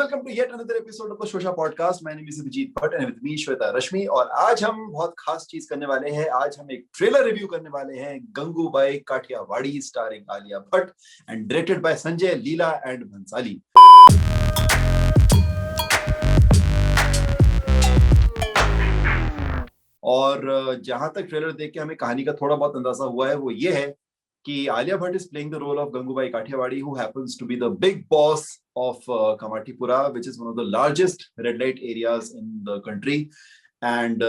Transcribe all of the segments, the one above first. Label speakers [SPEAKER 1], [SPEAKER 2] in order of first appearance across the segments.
[SPEAKER 1] welcome to yet another episode of the Shosha Podcast. My name is Abhijit Bhatt and with me Shweta Rashmi. और आज हम बहुत खास चीज करने वाले हैं. आज हम एक ट्रेलर रिव्यू करने वाले हैं, Gangubai Kathiawadi starring Alia Bhatt and directed by Sanjay Leela and Bhansali. और जहां तक ट्रेलर देख के हमें कहानी का थोड़ा बहुत अंदाजा हुआ है वो ये है कि Alia Bhatt is playing the role of Gangubai Kathiawadi, who happens to be the big boss of Kamatipura, which is one of the largest red light areas in the country. And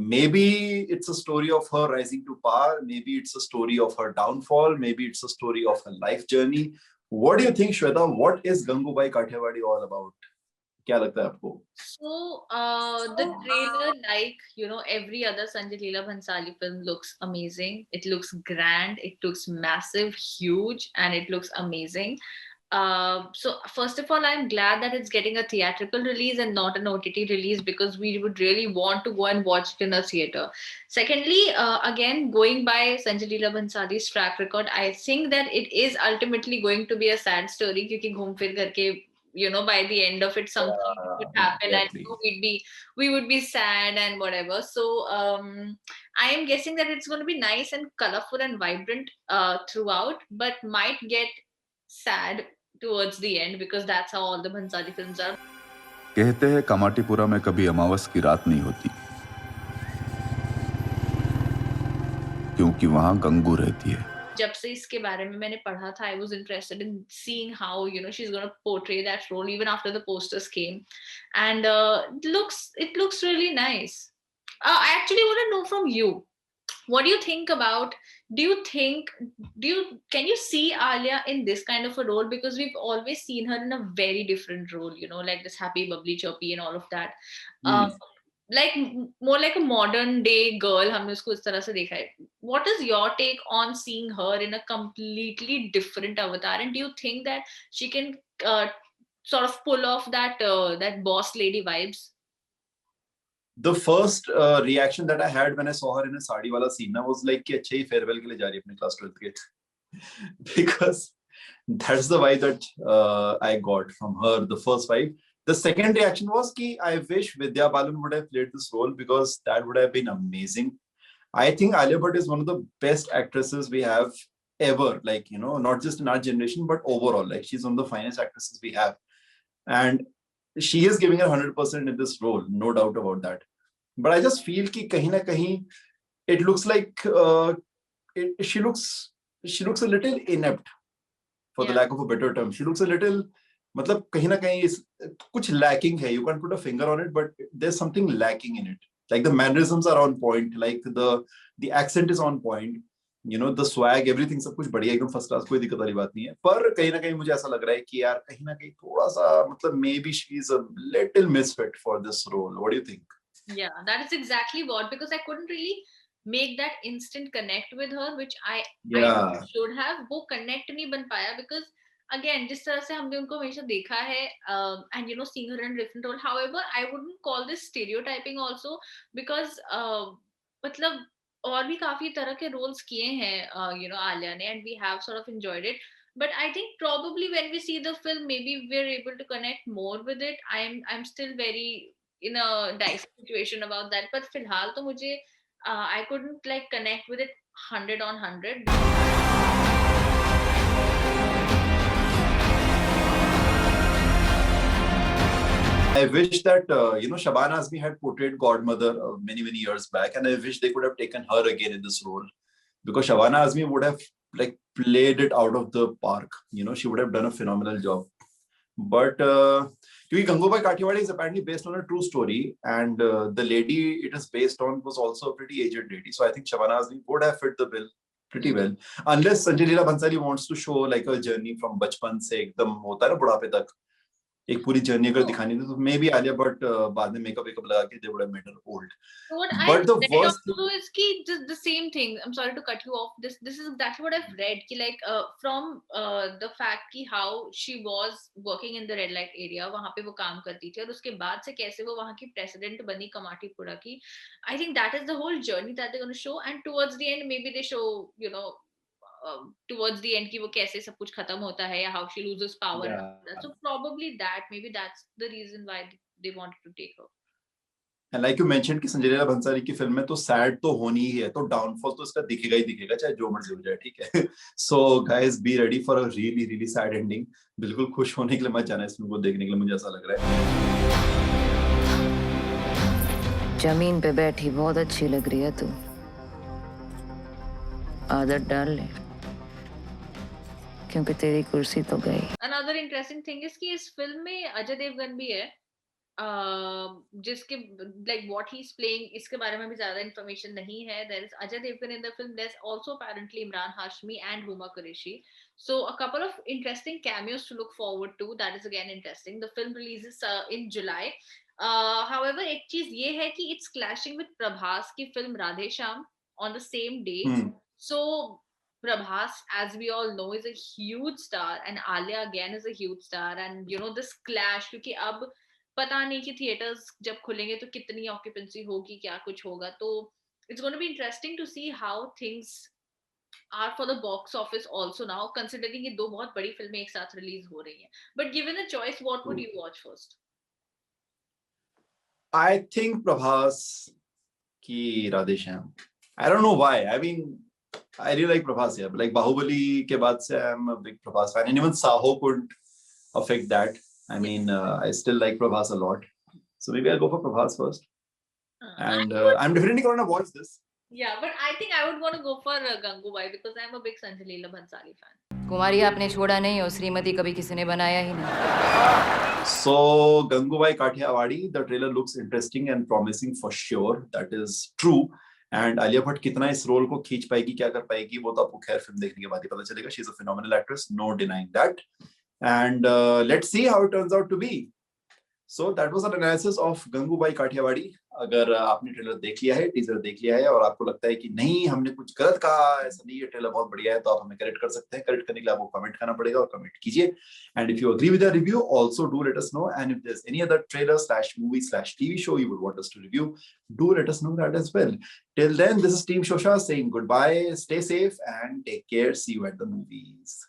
[SPEAKER 1] maybe it's a story of her rising to power. Maybe it's a story of her downfall. Maybe it's a story of her life journey. What do you think, Shweta? What is Gangubai Kathiawadi all about? क्या लगता है आपको?
[SPEAKER 2] So, the trailer, like, every other Sanjay Leela Bhansali film looks amazing. It looks grand, it looks massive, huge, and it looks amazing. So first of all, I'm glad that it's getting a theatrical release and not an OTT release, because we would really want to go and watch it in a theater. Secondly, again, going by Sanjay Leela Bhansali's track record, I think that it is ultimately going to be a sad story, because घूम फिर करके, by the end of it, something would happen,
[SPEAKER 1] Exactly.
[SPEAKER 2] and we would be sad and whatever. So I am guessing that it's going to be nice and colorful and vibrant throughout, but might get sad towards the end, because that's how all the Bhansali films are.
[SPEAKER 3] कहते हैं कमाटीपुरा में कभी अमावस की रात नहीं होती, क्योंकि वहां गंगू रहती है.
[SPEAKER 2] जब से इसके बारे में मैंने पढ़ा था, I was interested in seeing how she's going to portray that role even after the posters came, and it looks really nice. I actually want to know from you, what do you think about? Can you see Alia in this kind of a role? Because we've always seen her in a very different role, like this happy, bubbly, chirpy, and all of that. Like more like a modern day girl, हमने उसको इस तरह से देखा है. What is your take on seeing her in a completely different avatar? And do you think that she can sort of pull off that boss lady vibes?
[SPEAKER 1] The first reaction that I had when I saw her in a sari वाला scene was like कि अच्छा ही farewell के लिए जा रही है अपने class 12th के. Because that's the vibe that I got from her, the first vibe. The second reaction was कि I wish Vidya Balan would have played this role, because that would have been amazing. I think Alia Bhatt is one of the best actresses we have ever, like, not just in our generation, but overall. Like, she's one of the finest actresses we have. And she is giving her 100% in this role, no doubt about that. But I just feel कि कहीं ना कहीं it looks like she looks a little inept, for the lack of a better term. She looks a little, मतलब कहीं ना कहीं कुछ lacking है. You can't put a finger on it, but there's something lacking in it. Like the mannerisms are on point, like the accent is on point, the swag, everything, सब कुछ बढ़िया, एकदम फर्स्ट क्लास, कोई दिक्कत वाली बात नहीं है. पर कहीं ना कहीं मुझे ऐसा लग रहा है कि यार कहीं ना कहीं थोड़ा सा, मतलब maybe she is a little misfit for this role. What do you think?
[SPEAKER 2] Yeah, that is exactly what, because I couldn't really make that instant connect with her, which I should have. वो connect नहीं बन पाया, because again, जिस तरह से हमने उनको हमेशा देखा है, and seeing her in a different role. However, I wouldn't call this stereotyping also, because मतलब और भी काफी तरह के roles किए हैं आलिया ने, and we have sort of enjoyed it. But I think probably when we see the film, maybe we're able to connect more with it. I'm still very in a dicey situation about that. But फिलहाल तो मुझे I couldn't like connect with it 100 on 100.
[SPEAKER 1] I wish that Shabana Azmi had portrayed Godmother many years back, and I wish they could have taken her again in this role, because Shabana Azmi would have like played it out of the park. She would have done a phenomenal job. But because Gangubai Kathiawadi is apparently based on a true story, and the lady it is based on was also a pretty aged lady, so I think Shabana Azmi would have fit the bill pretty well, unless Sanjay Leela Bhansali wants to show like a journey from बचपन से एकदम होता है ना बुढ़ापे तक, एक पूरी जर्नी अगर दिखानी थी, तो मे बी आलिया बट बाद में मेकअप लगा के they would have made her old.
[SPEAKER 2] So what
[SPEAKER 1] But the
[SPEAKER 2] read
[SPEAKER 1] worst
[SPEAKER 2] also is कि just the same thing. I'm sorry to cut you off. This is exactly what I've read. कि like from the fact कि how she was working in the red light area, वहाँ पे वो काम करती थी, और उसके बाद से कैसे वो वहाँ की president बनी कमाटीपुरा की. I think that is the whole journey that they're going to show, and towards the end maybe they show towards the end कि वो कैसे सब कुछ खत्म होता है, या how she loses power and all that. So probably maybe that's the reason why they wanted to take her.
[SPEAKER 1] And like you mentioned कि संजय लीला भंसाली की फिल्म में तो सैड तो होनी ही है, तो डाउनफॉल तो इसका दिखेगा ही दिखेगा, चाहे जो मर्जी हो जाए, ठीक है. So guys, be ready for a really really sad ending. बिल्कुल खुश होने के लिए मत जाना इस फिल्म को देखने के लिए, मुझे ऐसा लग रहा है.
[SPEAKER 4] जमीन पे बैठी बहुत अच्छी लग रही है तू, आदत डाल ले, क्योंकि तेरी कुर्सी तो गई.
[SPEAKER 2] Another interesting thing is कि इस फिल्म में अजय देवगन भी है, जिसके like what he's playing इसके बारे में भी ज्यादा information नहीं है. There is Ajay Devgan in the film. There's also apparently Imran Hashmi and Huma Qureshi. So a couple of interesting cameos to look forward to. That is again interesting. The film releases in July. However, एक चीज ये है कि it's clashing with Prabhas की film Radhe Shyam on the same day. So Prabhas, as we all know, is a huge star, and Alia again is a huge star, and you know this clash क्योंकि अब पता नहीं कि theatres जब खुलेंगे तो कितनी ऑक्यूपेंसी होगी, क्या कुछ होगा. तो it's gonna be interesting to see how things are for the box office also now, considering ये दो बहुत बड़ी फिल्में एक साथ रिलीज हो रही हैं. But given a choice, what would you watch first?
[SPEAKER 1] I think Prabhas की Radhe Shyam. I don't know why. I mean, I really like Prabhas here. But like Bahubali के बाद से I'm a big Prabhas fan, and even Saho couldn't affect that. I mean, I still like Prabhas a lot. So maybe I'll go for Prabhas first. And I'm definitely going to watch this.
[SPEAKER 2] Yeah, but I think I would want to go for Gangubai because I'm a big Sanjay Leela Bhansali fan.
[SPEAKER 4] कुमारी आपने छोड़ा नहीं और श्रीमती कभी किसी ने बनाया ही नहीं.
[SPEAKER 1] So Gangubai Kathiawadi, the trailer looks interesting and promising for sure. That is true. And Alia Bhatt कितना इस रोल को खींच पाएगी, क्या कर पाएगी, वो तो आपको खैर फिल्म देखने के बाद ही पता चलेगा. She's a phenomenal actress, no denying that. And let's see how it turns out to be. So that was an analysis of Gangubai Kathiawadi. अगर आपने ट्रेलर देख लिया है, टीजर देख लिया है, और आपको लगता है कि नहीं हमने कुछ गलत कहा, ऐसा नहीं, ये ट्रेलर बहुत बढ़िया है, तो आप हमें करेक्ट कर सकते हैं. करेक्ट करने के लिए आपको कमेंट करना पड़ेगा, और कमेंट कीजिए. And if you agree with the review, also do let us know. And if there's any other trailer/movie/TV show you would want us to review, do let us know that as well. Till then, this is Team Shosha saying goodbye, stay safe, and take care. See you at the movies.